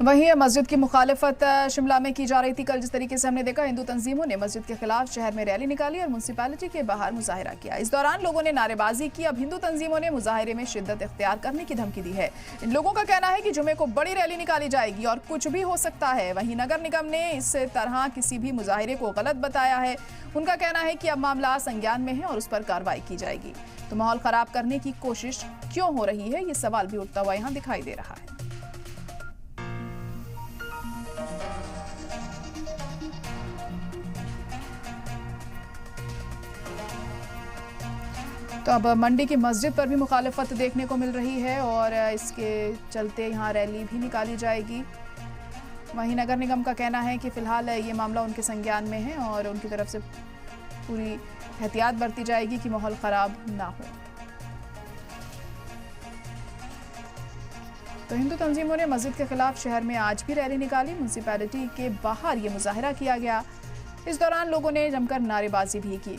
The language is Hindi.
वहीं मस्जिद की मुखालिफत शिमला में की जा रही थी। कल जिस तरीके से हमने देखा, हिंदू तंजीमों ने मस्जिद के खिलाफ शहर में रैली निकाली और म्यूनसिपैलिटी के बाहर मुजाहिरा किया। इस दौरान लोगों ने नारेबाजी की। अब हिंदू तंजीमों ने मुजाहिरे में शिद्दत इख्तियार करने की धमकी दी है। इन लोगों का कहना है कि जुमे को बड़ी रैली निकाली जाएगी और कुछ भी हो सकता है। वहीं नगर निगम ने इस तरह किसी भी मुजाहिरे को गलत बताया है। उनका कहना है कि अब मामला संज्ञान में है और उस पर कार्रवाई की जाएगी। तो माहौल खराब करने की कोशिश क्यों हो रही है, ये सवाल भी उठता हुआ यहाँ दिखाई दे रहा है। तो अब मंडी की मस्जिद पर भी मुखालिफत देखने को मिल रही है और इसके चलते यहाँ रैली भी निकाली जाएगी। वहीं नगर निगम का कहना है कि फिलहाल ये मामला उनके संज्ञान में है और उनकी तरफ से पूरी एहतियात बरती जाएगी कि माहौल खराब ना हो। तो हिंदू तंजीमों ने मस्जिद के खिलाफ शहर में आज भी रैली निकाली। म्यूनसिपैलिटी के बाहर ये मुजाहिरा किया गया। इस दौरान लोगों ने जमकर नारेबाजी भी की।